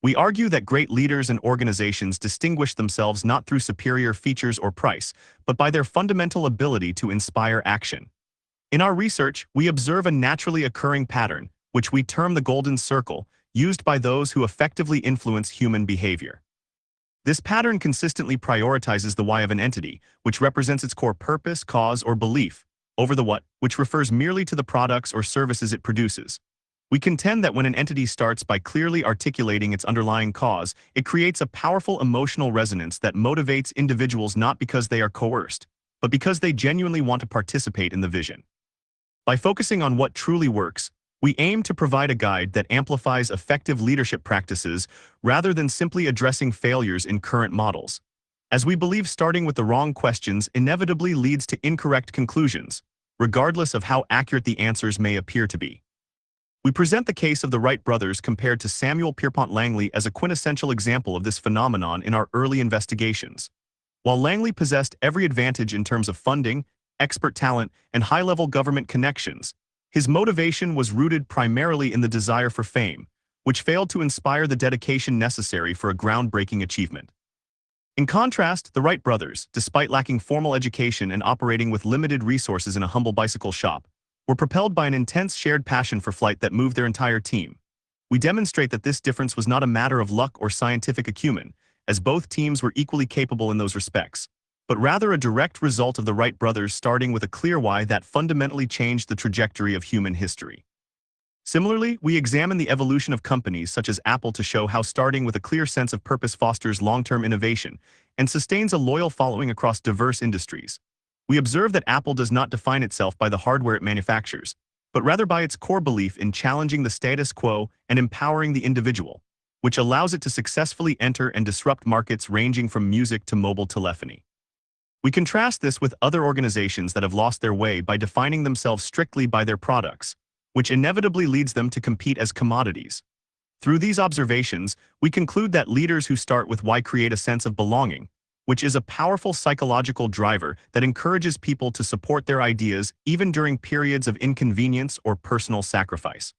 We argue that great leaders and organizations distinguish themselves not through superior features or price, but by their fundamental ability to inspire action. In our research, we observe a naturally occurring pattern, which we term the golden circle, used by those who effectively influence human behavior. This pattern consistently prioritizes the why of an entity, which represents its core purpose, cause, or belief, over the what, which refers merely to the products or services it produces. We contend that when an entity starts by clearly articulating its underlying cause, it creates a powerful emotional resonance that motivates individuals not because they are coerced, but because they genuinely want to participate in the vision. By focusing on what truly works, we aim to provide a guide that amplifies effective leadership practices rather than simply addressing failures in current models, as we believe starting with the wrong questions inevitably leads to incorrect conclusions, regardless of how accurate the answers may appear to be. We present the case of the Wright brothers compared to Samuel Pierpont Langley as a quintessential example of this phenomenon in our early investigations. While Langley possessed every advantage in terms of funding, expert talent, and high-level government connections, his motivation was rooted primarily in the desire for fame, which failed to inspire the dedication necessary for a groundbreaking achievement. In contrast, the Wright brothers, despite lacking formal education and operating with limited resources in a humble bicycle shop, were propelled by an intense shared passion for flight that moved their entire team. We demonstrate that this difference was not a matter of luck or scientific acumen, as both teams were equally capable in those respects, but rather a direct result of the Wright brothers starting with a clear why that fundamentally changed the trajectory of human history. Similarly, we examine the evolution of companies such as Apple to show how starting with a clear sense of purpose fosters long-term innovation and sustains a loyal following across diverse industries. We observe that Apple does not define itself by the hardware it manufactures, but rather by its core belief in challenging the status quo and empowering the individual, which allows it to successfully enter and disrupt markets ranging from music to mobile telephony. We contrast this with other organizations that have lost their way by defining themselves strictly by their products, which inevitably leads them to compete as commodities. Through these observations, we conclude that leaders who start with why create a sense of belonging, which is a powerful psychological driver that encourages people to support their ideas even during periods of inconvenience or personal sacrifice.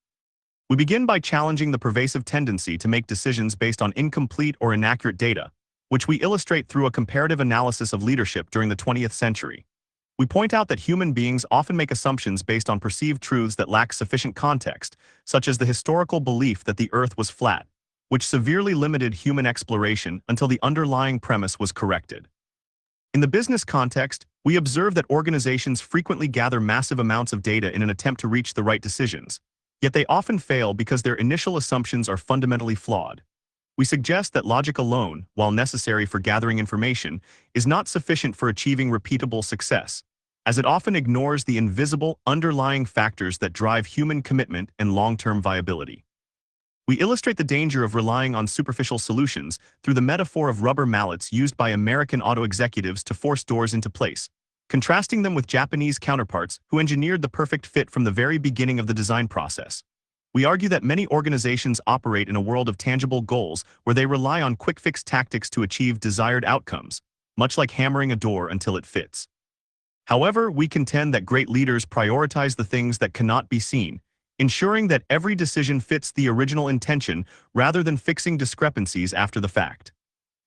We begin by challenging the pervasive tendency to make decisions based on incomplete or inaccurate data, which we illustrate through a comparative analysis of leadership during the 20th century. We point out that human beings often make assumptions based on perceived truths that lack sufficient context, such as the historical belief that the Earth was flat, which severely limited human exploration until the underlying premise was corrected. In the business context, we observe that organizations frequently gather massive amounts of data in an attempt to reach the right decisions, yet they often fail because their initial assumptions are fundamentally flawed. We suggest that logic alone, while necessary for gathering information, is not sufficient for achieving repeatable success, as it often ignores the invisible underlying factors that drive human commitment and long-term viability. We illustrate the danger of relying on superficial solutions through the metaphor of rubber mallets used by American auto executives to force doors into place, contrasting them with Japanese counterparts who engineered the perfect fit from the very beginning of the design process. We argue that many organizations operate in a world of tangible goals where they rely on quick-fix tactics to achieve desired outcomes, much like hammering a door until it fits. However, we contend that great leaders prioritize the things that cannot be seen, ensuring that every decision fits the original intention rather than fixing discrepancies after the fact.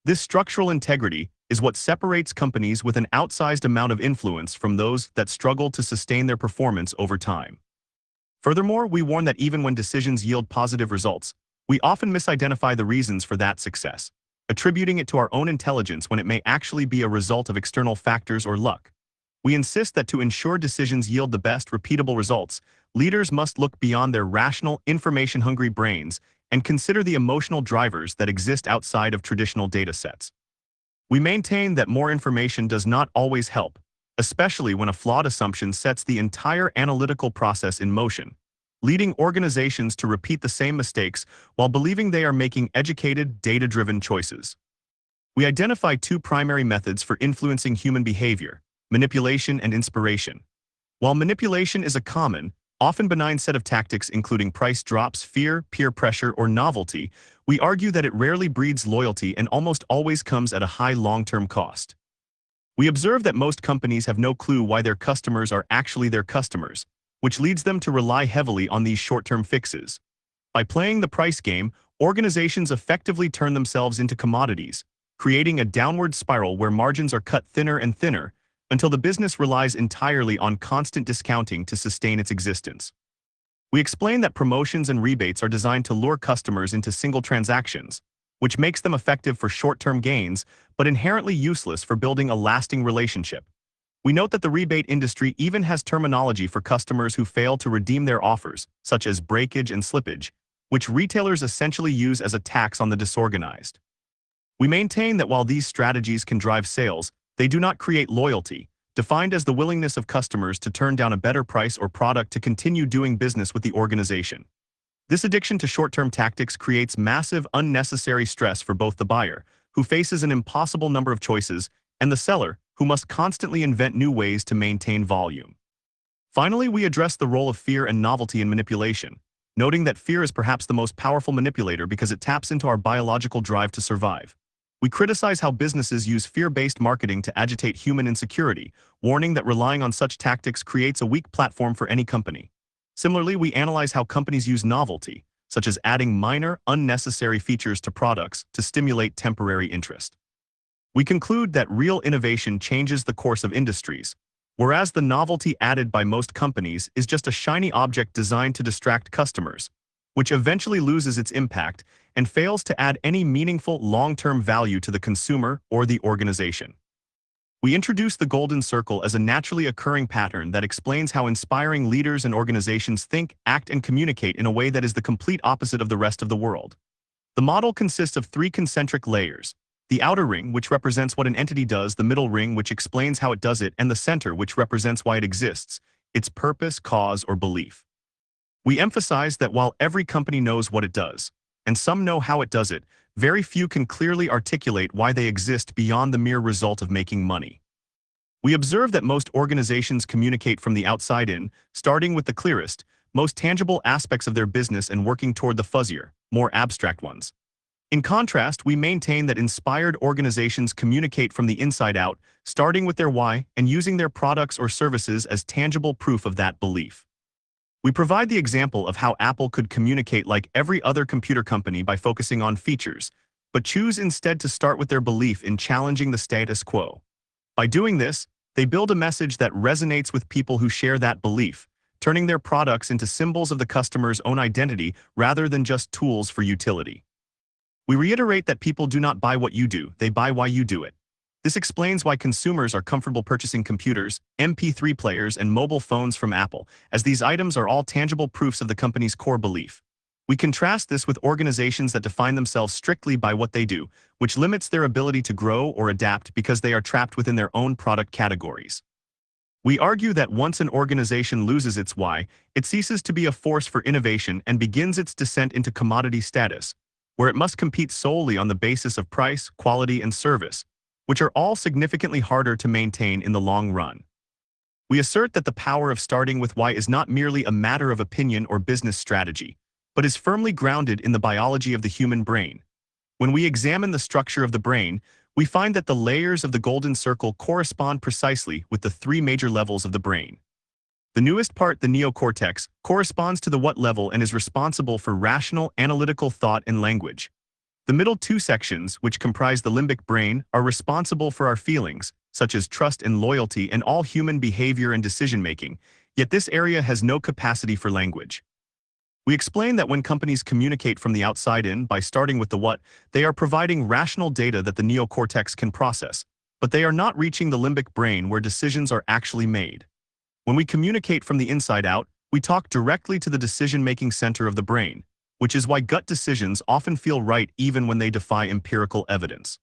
This structural integrity is what separates companies with an outsized amount of influence from those that struggle to sustain their performance over time. Furthermore, we warn that even when decisions yield positive results, we often misidentify the reasons for that success, attributing it to our own intelligence when it may actually be a result of external factors or luck. We insist that to ensure decisions yield the best repeatable results, leaders must look beyond their rational, information-hungry brains and consider the emotional drivers that exist outside of traditional data sets. We maintain that more information does not always help, especially when a flawed assumption sets the entire analytical process in motion, leading organizations to repeat the same mistakes while believing they are making educated, data-driven choices. We identify two primary methods for influencing human behavior: manipulation and inspiration. While manipulation is a common, often benign set of tactics including price drops, fear, peer pressure, or novelty, we argue that it rarely breeds loyalty and almost always comes at a high long-term cost. We observe that most companies have no clue why their customers are actually their customers, which leads them to rely heavily on these short-term fixes. By playing the price game, organizations effectively turn themselves into commodities, creating a downward spiral where margins are cut thinner and thinner until the business relies entirely on constant discounting to sustain its existence. We explain that promotions and rebates are designed to lure customers into single transactions, which makes them effective for short-term gains, but inherently useless for building a lasting relationship. We note that the rebate industry even has terminology for customers who fail to redeem their offers, such as breakage and slippage, which retailers essentially use as a tax on the disorganized. We maintain that while these strategies can drive sales, they do not create loyalty, defined as the willingness of customers to turn down a better price or product to continue doing business with the organization. This addiction to short-term tactics creates massive, unnecessary stress for both the buyer, who faces an impossible number of choices, and the seller, who must constantly invent new ways to maintain volume. Finally, we address the role of fear and novelty in manipulation, noting that fear is perhaps the most powerful manipulator because it taps into our biological drive to survive. We criticize how businesses use fear-based marketing to agitate human insecurity, warning that relying on such tactics creates a weak platform for any company. Similarly, we analyze how companies use novelty, such as adding minor, unnecessary features to products to stimulate temporary interest. We conclude that real innovation changes the course of industries, whereas the novelty added by most companies is just a shiny object designed to distract customers, which eventually loses its impact and fails to add any meaningful long-term value to the consumer or the organization. We introduce the golden circle as a naturally occurring pattern that explains how inspiring leaders and organizations think, act, and communicate in a way that is the complete opposite of the rest of the world. The model consists of three concentric layers: the outer ring, which represents what an entity does, the middle ring, which explains how it does it, and the center, which represents why it exists, its purpose, cause, or belief. We emphasize that while every company knows what it does, and some know how it does it, very few can clearly articulate why they exist beyond the mere result of making money. We observe that most organizations communicate from the outside in, starting with the clearest, most tangible aspects of their business and working toward the fuzzier, more abstract ones. In contrast, we maintain that inspired organizations communicate from the inside out, starting with their why and using their products or services as tangible proof of that belief. We provide the example of how Apple could communicate like every other computer company by focusing on features, but choose instead to start with their belief in challenging the status quo. By doing this, they build a message that resonates with people who share that belief, turning their products into symbols of the customer's own identity rather than just tools for utility. We reiterate that people do not buy what you do, they buy why you do it. This explains why consumers are comfortable purchasing computers, MP3 players, and mobile phones from Apple, as these items are all tangible proofs of the company's core belief. We contrast this with organizations that define themselves strictly by what they do, which limits their ability to grow or adapt because they are trapped within their own product categories. We argue that once an organization loses its why, it ceases to be a force for innovation and begins its descent into commodity status, where it must compete solely on the basis of price, quality, and service, which are all significantly harder to maintain in the long run. We assert that the power of starting with why is not merely a matter of opinion or business strategy, but is firmly grounded in the biology of the human brain. When we examine the structure of the brain, we find that the layers of the golden circle correspond precisely with the three major levels of the brain. The newest part, the neocortex, corresponds to the what level and is responsible for rational, analytical thought and language. The middle two sections, which comprise the limbic brain, are responsible for our feelings, such as trust and loyalty and all human behavior and decision-making, yet this area has no capacity for language. We explain that when companies communicate from the outside in by starting with the what, they are providing rational data that the neocortex can process, but they are not reaching the limbic brain where decisions are actually made. When we communicate from the inside out, we talk directly to the decision-making center of the brain, which is why gut decisions often feel right even when they defy empirical evidence.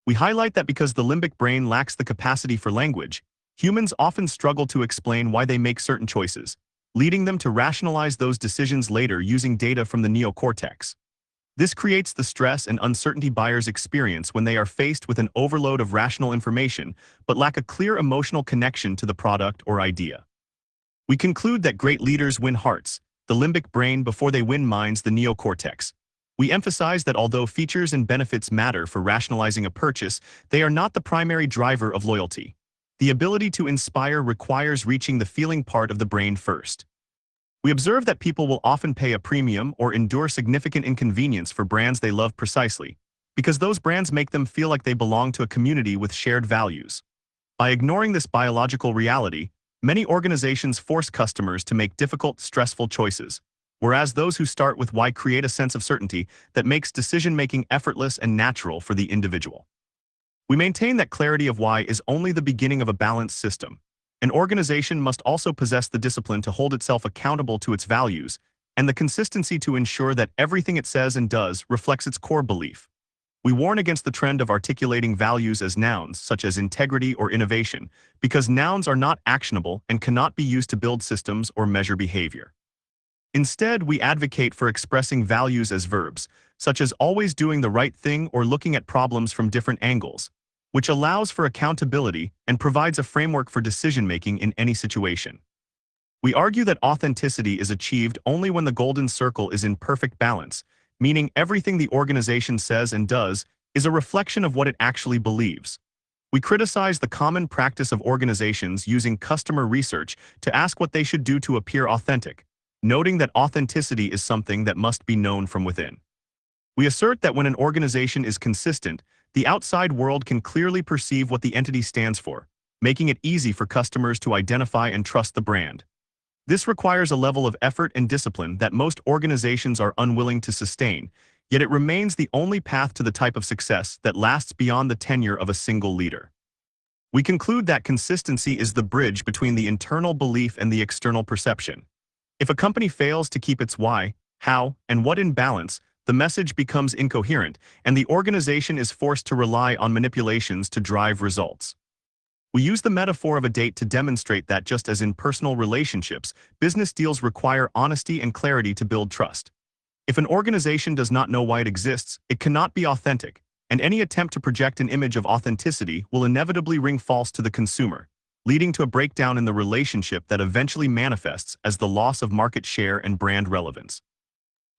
We highlight that because the limbic brain lacks the capacity for language, humans often struggle to explain why they make certain choices, leading them to rationalize those decisions later using data from the neocortex. This creates the stress and uncertainty buyers experience when they are faced with an overload of rational information but lack a clear emotional connection to the product or idea. We conclude that great leaders win hearts, the limbic brain, before they win minds, the neocortex. We emphasize that although features and benefits matter for rationalizing a purchase, they are not the primary driver of loyalty. The ability to inspire requires reaching the feeling part of the brain first. We observe that people will often pay a premium or endure significant inconvenience for brands they love precisely because those brands make them feel like they belong to a community with shared values. By ignoring this biological reality, many organizations force customers to make difficult, stressful choices, whereas those who start with why create a sense of certainty that makes decision-making effortless and natural for the individual. We maintain that clarity of why is only the beginning of a balanced system. An organization must also possess the discipline to hold itself accountable to its values and the consistency to ensure that everything it says and does reflects its core belief. We warn against the trend of articulating values as nouns, such as integrity or innovation, because nouns are not actionable and cannot be used to build systems or measure behavior. Instead, we advocate for expressing values as verbs, such as always doing the right thing or looking at problems from different angles, which allows for accountability and provides a framework for decision-making in any situation. We argue that authenticity is achieved only when the golden circle is in perfect balance, meaning everything the organization says and does is a reflection of what it actually believes. We criticize the common practice of organizations using customer research to ask what they should do to appear authentic, noting that authenticity is something that must be known from within. We assert that when an organization is consistent, the outside world can clearly perceive what the entity stands for, making it easy for customers to identify and trust the brand. This requires a level of effort and discipline that most organizations are unwilling to sustain, yet it remains the only path to the type of success that lasts beyond the tenure of a single leader. We conclude that consistency is the bridge between the internal belief and the external perception. If a company fails to keep its why, how, and what in balance, the message becomes incoherent, and the organization is forced to rely on manipulations to drive results. We use the metaphor of a date to demonstrate that just as in personal relationships, business deals require honesty and clarity to build trust. If an organization does not know why it exists, it cannot be authentic, and any attempt to project an image of authenticity will inevitably ring false to the consumer, leading to a breakdown in the relationship that eventually manifests as the loss of market share and brand relevance.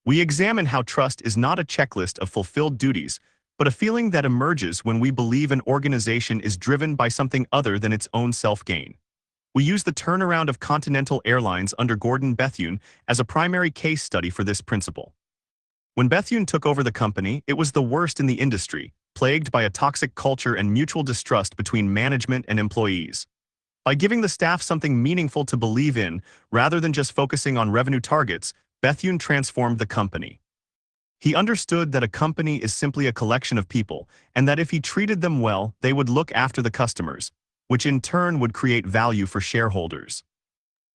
We examine how trust is not a checklist of fulfilled duties, but a feeling that emerges when we believe an organization is driven by something other than its own self-gain. We use the turnaround of Continental Airlines under Gordon Bethune as a primary case study for this principle. When Bethune took over the company, it was the worst in the industry, plagued by a toxic culture and mutual distrust between management and employees. By giving the staff something meaningful to believe in, rather than just focusing on revenue targets, Bethune transformed the company. He understood that a company is simply a collection of people, and that if he treated them well, they would look after the customers, which in turn would create value for shareholders.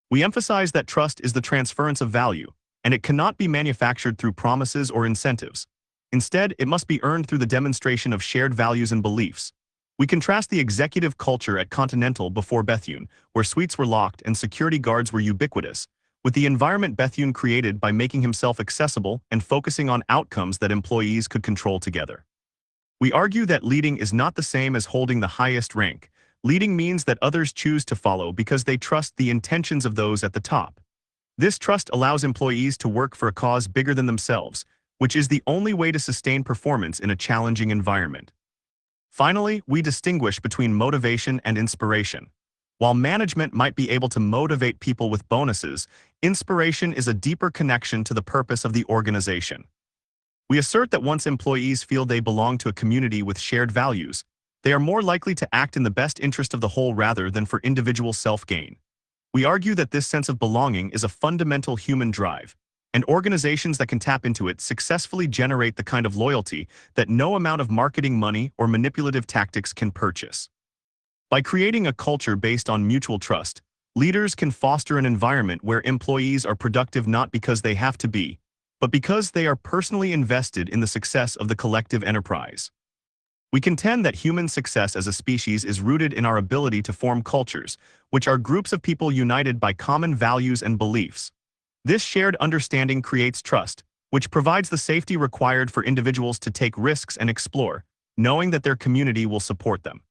We emphasize that trust is the transference of value, and it cannot be manufactured through promises or incentives. Instead, it must be earned through the demonstration of shared values and beliefs. We contrast the executive culture at Continental before Bethune, where suites were locked and security guards were ubiquitous, with the environment Bethune created by making himself accessible and focusing on outcomes that employees could control together. We argue that leading is not the same as holding the highest rank. Leading means that others choose to follow because they trust the intentions of those at the top. This trust allows employees to work for a cause bigger than themselves, which is the only way to sustain performance in a challenging environment. Finally, we distinguish between motivation and inspiration. While management might be able to motivate people with bonuses, inspiration is a deeper connection to the purpose of the organization. We assert that once employees feel they belong to a community with shared values, they are more likely to act in the best interest of the whole rather than for individual self-gain. We argue that this sense of belonging is a fundamental human drive, and organizations that can tap into it successfully generate the kind of loyalty that no amount of marketing money or manipulative tactics can purchase. By creating a culture based on mutual trust, leaders can foster an environment where employees are productive not because they have to be, but because they are personally invested in the success of the collective enterprise. We contend that human success as a species is rooted in our ability to form cultures, which are groups of people united by common values and beliefs. This shared understanding creates trust, which provides the safety required for individuals to take risks and explore, knowing that their community will support them.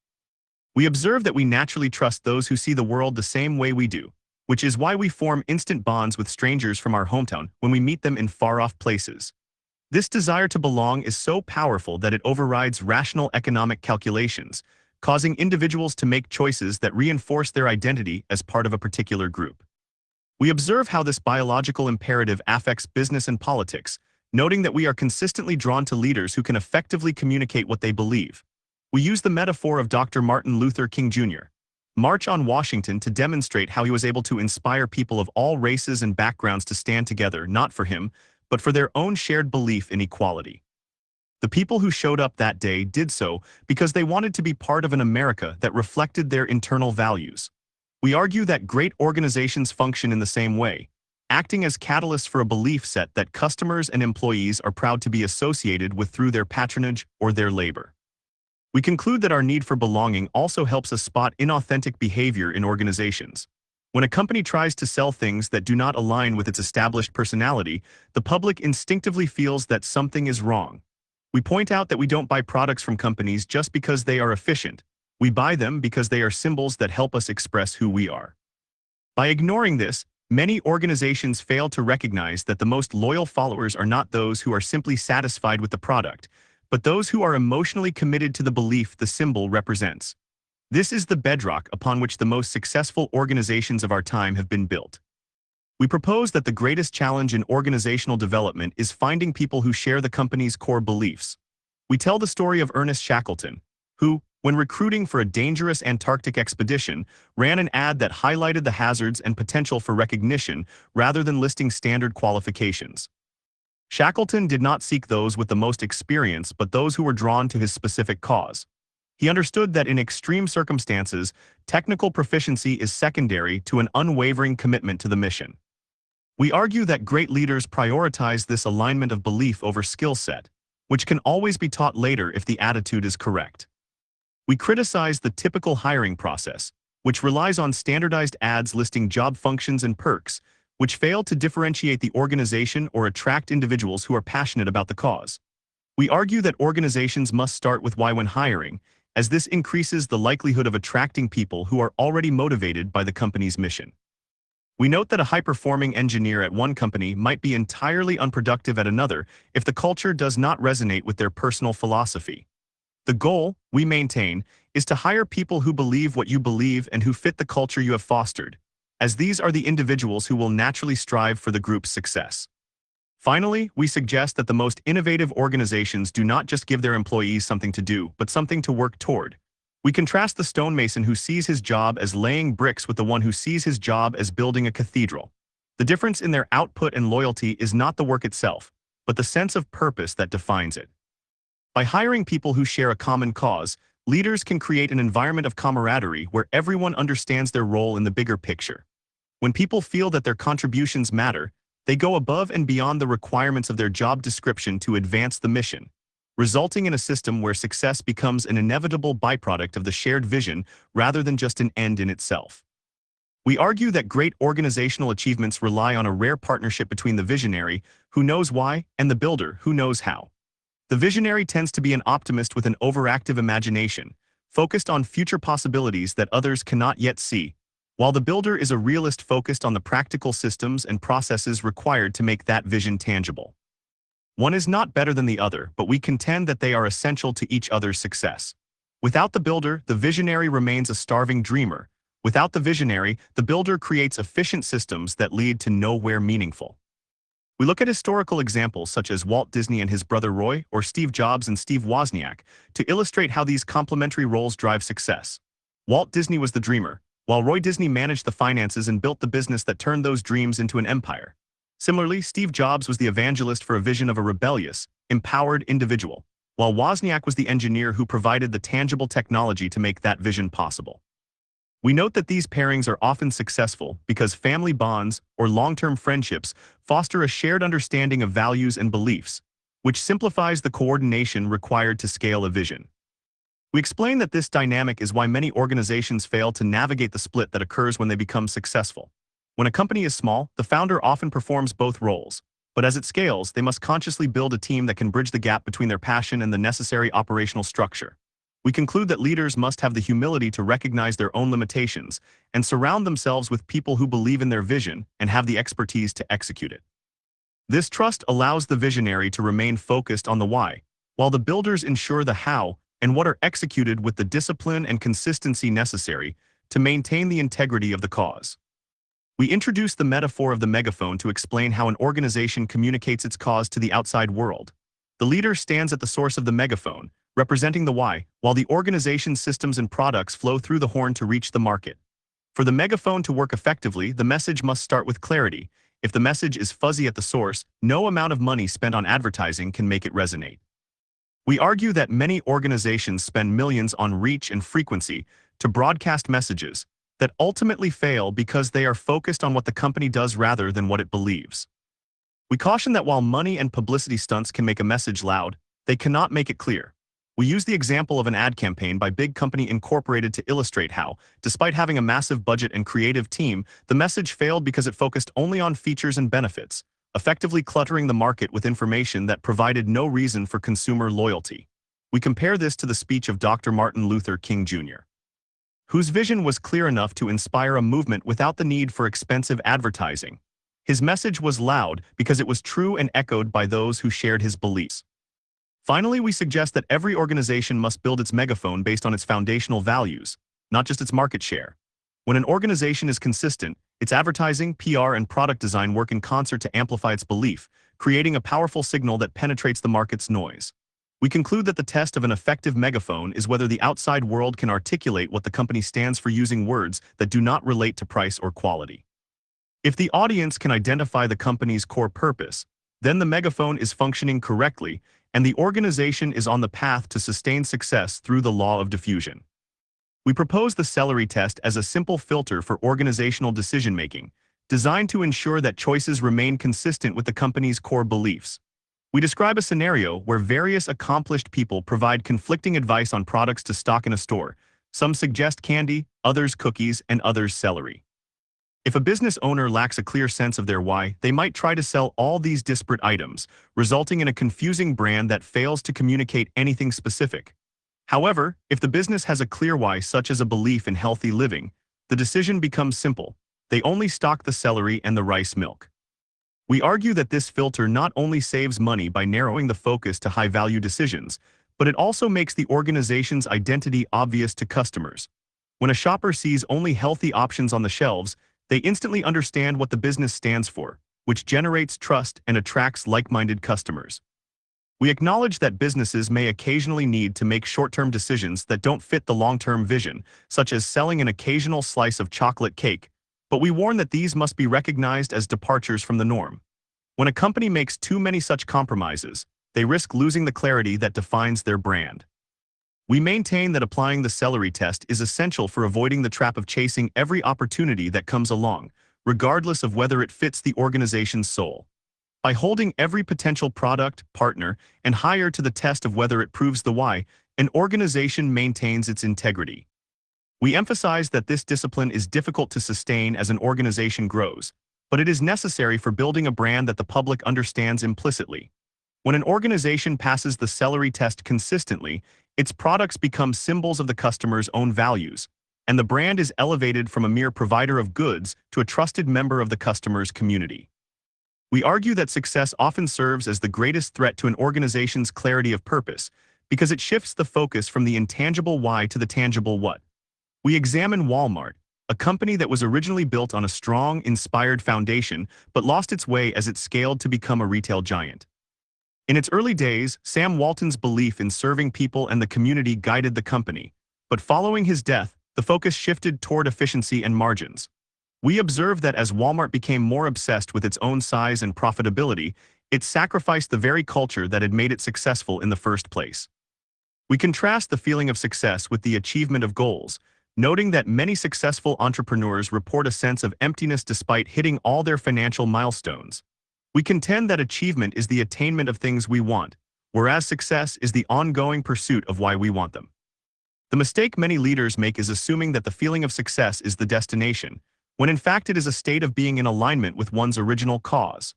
We observe that we naturally trust those who see the world the same way we do, which is why we form instant bonds with strangers from our hometown when we meet them in far-off places. This desire to belong is so powerful that it overrides rational economic calculations, causing individuals to make choices that reinforce their identity as part of a particular group. We observe how this biological imperative affects business and politics, noting that we are consistently drawn to leaders who can effectively communicate what they believe. We use the metaphor of Dr. Martin Luther King Jr. March on Washington to demonstrate how he was able to inspire people of all races and backgrounds to stand together not for him, but for their own shared belief in equality. The people who showed up that day did so because they wanted to be part of an America that reflected their internal values. We argue that great organizations function in the same way, acting as catalysts for a belief set that customers and employees are proud to be associated with through their patronage or their labor. We conclude that our need for belonging also helps us spot inauthentic behavior in organizations. When a company tries to sell things that do not align with its established personality, the public instinctively feels that something is wrong. We point out that we don't buy products from companies just because they are efficient. We buy them because they are symbols that help us express who we are. By ignoring this, many organizations fail to recognize that the most loyal followers are not those who are simply satisfied with the product, but those who are emotionally committed to the belief the symbol represents. This is the bedrock upon which the most successful organizations of our time have been built. We propose that the greatest challenge in organizational development is finding people who share the company's core beliefs. We tell the story of Ernest Shackleton, who, when recruiting for a dangerous Antarctic expedition, ran an ad that highlighted the hazards and potential for recognition rather than listing standard qualifications. Shackleton did not seek those with the most experience but those who were drawn to his specific cause. He understood that in extreme circumstances, technical proficiency is secondary to an unwavering commitment to the mission. We argue that great leaders prioritize this alignment of belief over skill set, which can always be taught later if the attitude is correct. We criticize the typical hiring process, which relies on standardized ads listing job functions and perks, which fail to differentiate the organization or attract individuals who are passionate about the cause. We argue that organizations must start with why when hiring, as this increases the likelihood of attracting people who are already motivated by the company's mission. We note that a high-performing engineer at one company might be entirely unproductive at another if the culture does not resonate with their personal philosophy. The goal, we maintain, is to hire people who believe what you believe and who fit the culture you have fostered, as these are the individuals who will naturally strive for the group's success. Finally, we suggest that the most innovative organizations do not just give their employees something to do, but something to work toward. We contrast the stonemason who sees his job as laying bricks with the one who sees his job as building a cathedral. The difference in their output and loyalty is not the work itself, but the sense of purpose that defines it. By hiring people who share a common cause, leaders can create an environment of camaraderie where everyone understands their role in the bigger picture. When people feel that their contributions matter, they go above and beyond the requirements of their job description to advance the mission, resulting in a system where success becomes an inevitable byproduct of the shared vision rather than just an end in itself. We argue that great organizational achievements rely on a rare partnership between the visionary, who knows why, and the builder, who knows how. The visionary tends to be an optimist with an overactive imagination, focused on future possibilities that others cannot yet see, while the builder is a realist focused on the practical systems and processes required to make that vision tangible. One is not better than the other, but we contend that they are essential to each other's success. Without the builder, the visionary remains a starving dreamer. Without the visionary, the builder creates efficient systems that lead to nowhere meaningful. We look at historical examples such as Walt Disney and his brother Roy, or Steve Jobs and Steve Wozniak, to illustrate how these complementary roles drive success. Walt Disney was the dreamer, while Roy Disney managed the finances and built the business that turned those dreams into an empire. Similarly, Steve Jobs was the evangelist for a vision of a rebellious, empowered individual, while Wozniak was the engineer who provided the tangible technology to make that vision possible. We note that these pairings are often successful because family bonds or long-term friendships foster a shared understanding of values and beliefs, which simplifies the coordination required to scale a vision. We explain that this dynamic is why many organizations fail to navigate the split that occurs when they become successful. When a company is small, the founder often performs both roles, but as it scales, they must consciously build a team that can bridge the gap between their passion and the necessary operational structure. We conclude that leaders must have the humility to recognize their own limitations and surround themselves with people who believe in their vision and have the expertise to execute it. This trust allows the visionary to remain focused on the why, while the builders ensure the how and what are executed with the discipline and consistency necessary to maintain the integrity of the cause. We introduce the metaphor of the megaphone to explain how an organization communicates its cause to the outside world. The leader stands at the source of the megaphone, representing the why, while the organization's systems and products flow through the horn to reach the market. For the megaphone to work effectively, the message must start with clarity. If the message is fuzzy at the source, no amount of money spent on advertising can make it resonate. We argue that many organizations spend millions on reach and frequency to broadcast messages that ultimately fail because they are focused on what the company does rather than what it believes. We caution that while money and publicity stunts can make a message loud, they cannot make it clear. We use the example of an ad campaign by Big Company Incorporated to illustrate how, despite having a massive budget and creative team, the message failed because it focused only on features and benefits, effectively cluttering the market with information that provided no reason for consumer loyalty. We compare this to the speech of Dr. Martin Luther King Jr., whose vision was clear enough to inspire a movement without the need for expensive advertising. His message was loud because it was true and echoed by those who shared his beliefs. Finally, we suggest that every organization must build its megaphone based on its foundational values, not just its market share. When an organization is consistent, its advertising, PR, and product design work in concert to amplify its belief, creating a powerful signal that penetrates the market's noise. We conclude that the test of an effective megaphone is whether the outside world can articulate what the company stands for using words that do not relate to price or quality. If the audience can identify the company's core purpose, then the megaphone is functioning correctly, and the organization is on the path to sustained success through the law of diffusion. We propose the Celery test as a simple filter for organizational decision-making, designed to ensure that choices remain consistent with the company's core beliefs. We describe a scenario where various accomplished people provide conflicting advice on products to stock in a store. Some suggest candy, others cookies, and others celery. If a business owner lacks a clear sense of their why, they might try to sell all these disparate items, resulting in a confusing brand that fails to communicate anything specific. However, if the business has a clear why, such as a belief in healthy living, the decision becomes simple. They only stock the celery and the rice milk. We argue that this filter not only saves money by narrowing the focus to high-value decisions, but it also makes the organization's identity obvious to customers. When a shopper sees only healthy options on the shelves, they instantly understand what the business stands for, which generates trust and attracts like-minded customers. We acknowledge that businesses may occasionally need to make short-term decisions that don't fit the long-term vision, such as selling an occasional slice of chocolate cake, but we warn that these must be recognized as departures from the norm. When a company makes too many such compromises, they risk losing the clarity that defines their brand. We maintain that applying the Celery test is essential for avoiding the trap of chasing every opportunity that comes along, regardless of whether it fits the organization's soul. By holding every potential product, partner, and hire to the test of whether it proves the why, an organization maintains its integrity. We emphasize that this discipline is difficult to sustain as an organization grows, but it is necessary for building a brand that the public understands implicitly. When an organization passes the Celery test consistently, its products become symbols of the customer's own values, and the brand is elevated from a mere provider of goods to a trusted member of the customer's community. We argue that success often serves as the greatest threat to an organization's clarity of purpose because it shifts the focus from the intangible why to the tangible what. We examine Walmart, a company that was originally built on a strong, inspired foundation but lost its way as it scaled to become a retail giant. In its early days, Sam Walton's belief in serving people and the community guided the company, but following his death, the focus shifted toward efficiency and margins. We observed that as Walmart became more obsessed with its own size and profitability, it sacrificed the very culture that had made it successful in the first place. We contrast the feeling of success with the achievement of goals, noting that many successful entrepreneurs report a sense of emptiness despite hitting all their financial milestones. We contend that achievement is the attainment of things we want, whereas success is the ongoing pursuit of why we want them. The mistake many leaders make is assuming that the feeling of success is the destination, when in fact it is a state of being in alignment with one's original cause.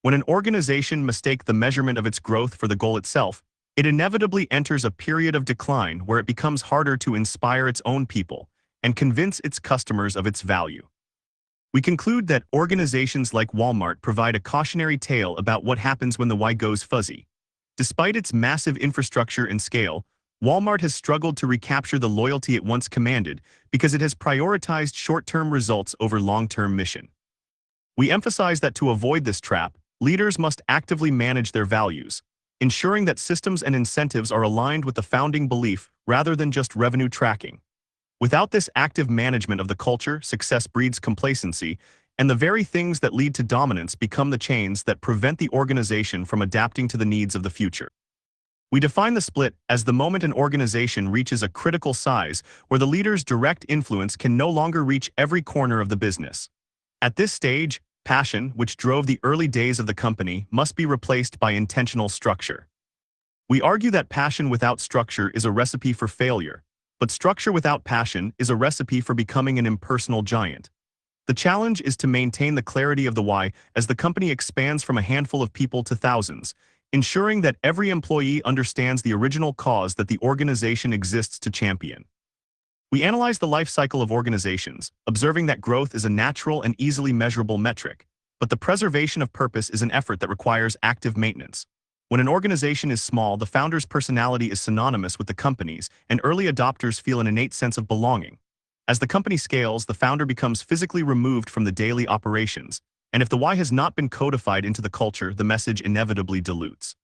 When an organization mistakes the measurement of its growth for the goal itself, it inevitably enters a period of decline where it becomes harder to inspire its own people and convince its customers of its value. We conclude that organizations like Walmart provide a cautionary tale about what happens when the why goes fuzzy. Despite its massive infrastructure and scale, Walmart has struggled to recapture the loyalty it once commanded because it has prioritized short-term results over long-term mission. We emphasize that to avoid this trap, leaders must actively manage their values, ensuring that systems and incentives are aligned with the founding belief rather than just revenue tracking. Without this active management of the culture, success breeds complacency, and the very things that lead to dominance become the chains that prevent the organization from adapting to the needs of the future. We define the split as the moment an organization reaches a critical size where the leader's direct influence can no longer reach every corner of the business. At this stage, passion, which drove the early days of the company, must be replaced by intentional structure. We argue that passion without structure is a recipe for failure, but structure without passion is a recipe for becoming an impersonal giant. The challenge is to maintain the clarity of the why as the company expands from a handful of people to thousands, ensuring that every employee understands the original cause that the organization exists to champion. We analyze the life cycle of organizations, observing that growth is a natural and easily measurable metric, but the preservation of purpose is an effort that requires active maintenance. When an organization is small, the founder's personality is synonymous with the company's, and early adopters feel an innate sense of belonging. As the company scales, the founder becomes physically removed from the daily operations, and if the why has not been codified into the culture, the message inevitably dilutes.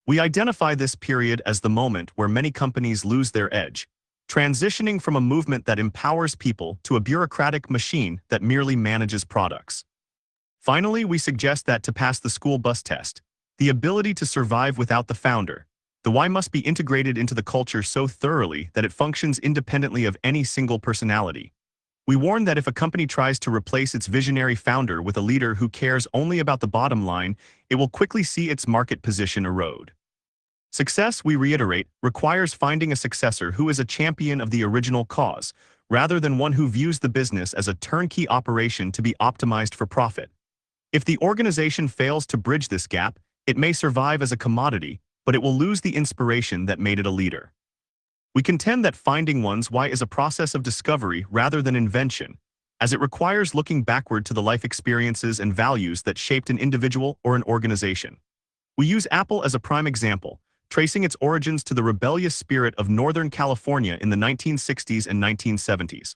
We identify this period as the moment where many companies lose their edge, transitioning from a movement that empowers people to a bureaucratic machine that merely manages products. Finally, we suggest that to pass the school bus test, the ability to survive without the founder, the why must be integrated into the culture so thoroughly that it functions independently of any single personality. We warn that if a company tries to replace its visionary founder with a leader who cares only about the bottom line, it will quickly see its market position erode. Success, we reiterate, requires finding a successor who is a champion of the original cause, rather than one who views the business as a turnkey operation to be optimized for profit. If the organization fails to bridge this gap, it may survive as a commodity, but it will lose the inspiration that made it a leader. We contend that finding one's why is a process of discovery rather than invention, as it requires looking backward to the life experiences and values that shaped an individual or an organization. We use Apple as a prime example, tracing its origins to the rebellious spirit of Northern California in the 1960s and 1970s.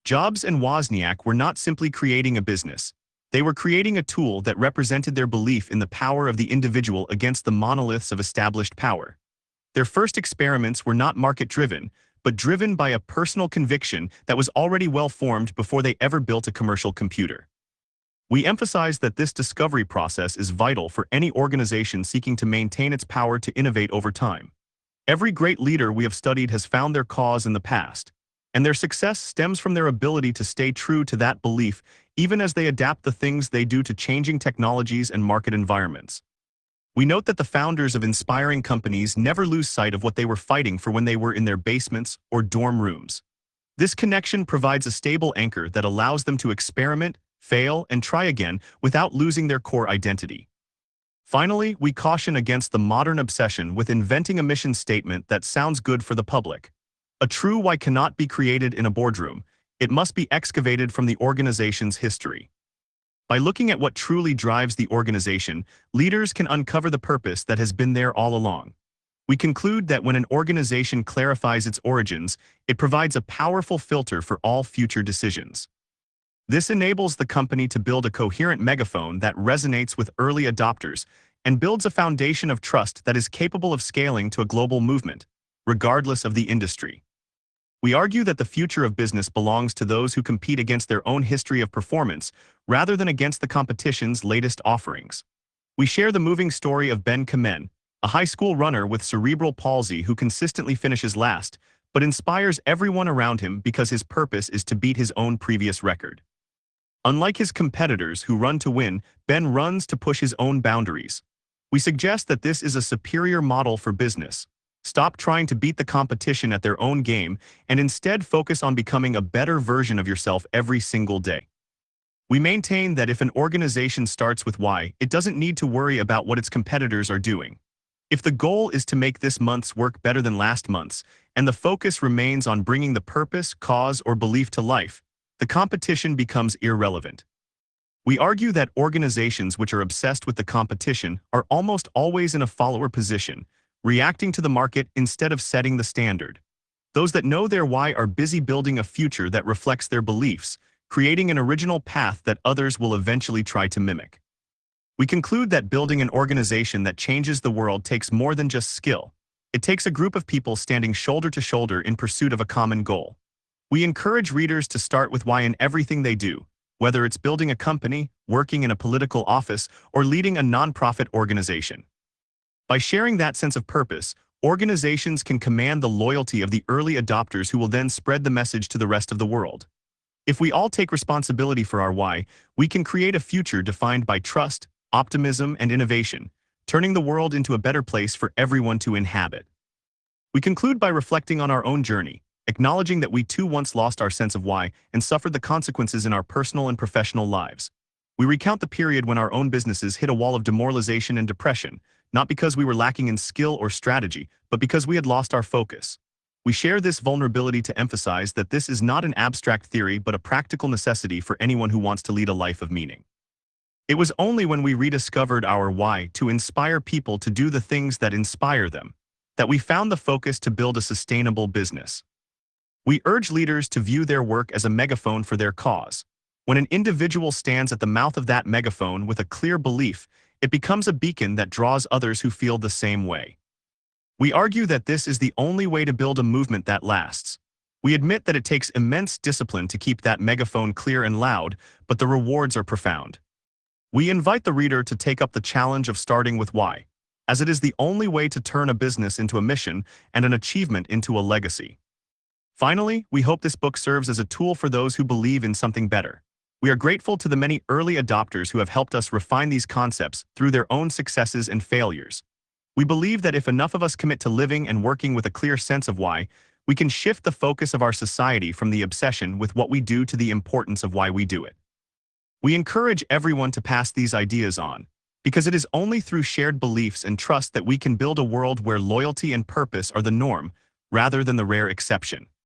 Jobs and Wozniak were not simply creating a business. They were creating a tool that represented their belief in the power of the individual against the monoliths of established power. Their first experiments were not market-driven, but driven by a personal conviction that was already well-formed before they ever built a commercial computer. We emphasize that this discovery process is vital for any organization seeking to maintain its power to innovate over time. Every great leader we have studied has found their cause in the past, and their success stems from their ability to stay true to that belief even as they adapt the things they do to changing technologies and market environments. We note that the founders of inspiring companies never lose sight of what they were fighting for when they were in their basements or dorm rooms. This connection provides a stable anchor that allows them to experiment, fail, and try again without losing their core identity. Finally, we caution against the modern obsession with inventing a mission statement that sounds good for the public. A true why cannot be created in a boardroom. It must be excavated from the organization's history. By looking at what truly drives the organization, leaders can uncover the purpose that has been there all along. We conclude that when an organization clarifies its origins, it provides a powerful filter for all future decisions. This enables the company to build a coherent megaphone that resonates with early adopters and builds a foundation of trust that is capable of scaling to a global movement, regardless of the industry. We argue that the future of business belongs to those who compete against their own history of performance rather than against the competition's latest offerings. We share the moving story of Ben Kamen, a high school runner with cerebral palsy who consistently finishes last, but inspires everyone around him because his purpose is to beat his own previous record. Unlike his competitors who run to win, Ben runs to push his own boundaries. We suggest that this is a superior model for business. Stop trying to beat the competition at their own game and instead focus on becoming a better version of yourself every single day. We maintain that if an organization starts with why, it doesn't need to worry about what its competitors are doing. If the goal is to make this month's work better than last month's, and the focus remains on bringing the purpose, cause, or belief to life, the competition becomes irrelevant. We argue that organizations which are obsessed with the competition are almost always in a follower position, reacting to the market instead of setting the standard. Those that know their why are busy building a future that reflects their beliefs, creating an original path that others will eventually try to mimic. We conclude that building an organization that changes the world takes more than just skill. It takes a group of people standing shoulder to shoulder in pursuit of a common goal. We encourage readers to start with why in everything they do, whether it's building a company, working in a political office, or leading a nonprofit organization. By sharing that sense of purpose, organizations can command the loyalty of the early adopters who will then spread the message to the rest of the world. If we all take responsibility for our why, we can create a future defined by trust, optimism, and innovation, turning the world into a better place for everyone to inhabit. We conclude by reflecting on our own journey, acknowledging that we too once lost our sense of why and suffered the consequences in our personal and professional lives. We recount the period when our own businesses hit a wall of demoralization and depression, not because we were lacking in skill or strategy, but because we had lost our focus. We share this vulnerability to emphasize that this is not an abstract theory but a practical necessity for anyone who wants to lead a life of meaning. It was only when we rediscovered our why to inspire people to do the things that inspire them that we found the focus to build a sustainable business. We urge leaders to view their work as a megaphone for their cause. When an individual stands at the mouth of that megaphone with a clear belief, it becomes a beacon that draws others who feel the same way. We argue that this is the only way to build a movement that lasts. We admit that it takes immense discipline to keep that megaphone clear and loud, but the rewards are profound. We invite the reader to take up the challenge of starting with why, as it is the only way to turn a business into a mission and an achievement into a legacy. Finally, we hope this book serves as a tool for those who believe in something better. We are grateful to the many early adopters who have helped us refine these concepts through their own successes and failures. We believe that if enough of us commit to living and working with a clear sense of why, we can shift the focus of our society from the obsession with what we do to the importance of why we do it. We encourage everyone to pass these ideas on, because it is only through shared beliefs and trust that we can build a world where loyalty and purpose are the norm, rather than the rare exception.